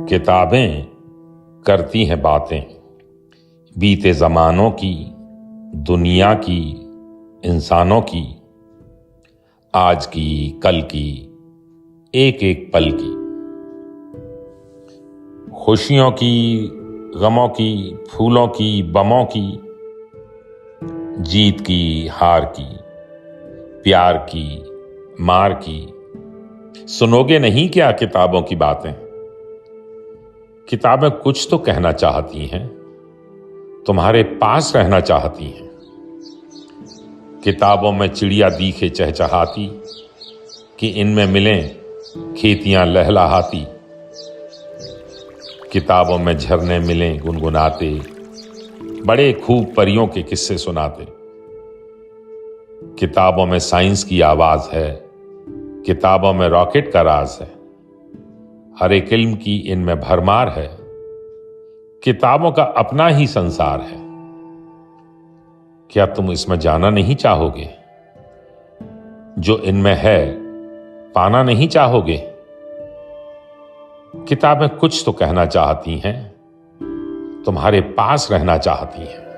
किताबें करती हैं बातें बीते ज़मानों की, दुनिया की, इंसानों की, आज की, कल की, एक एक पल की, खुशियों की, गमों की, फूलों की, बमों की, जीत की, हार की, प्यार की, मार की। सुनोगे नहीं क्या किताबों की बातें? किताबें कुछ तो कहना चाहती हैं, तुम्हारे पास रहना चाहती हैं। किताबों में चिड़िया दिखे चहचहाती कि इनमें मिलें खेतियां लहलहाती। किताबों में झरने मिलें गुनगुनाते, बड़े खूब परियों के किस्से सुनाते। किताबों में साइंस की आवाज है, किताबों में रॉकेट का राज है। हर एक इल्म की इनमें भरमार है, किताबों का अपना ही संसार है। क्या तुम इसमें जाना नहीं चाहोगे? जो इनमें है पाना नहीं चाहोगे? किताबें कुछ तो कहना चाहती हैं, तुम्हारे पास रहना चाहती हैं।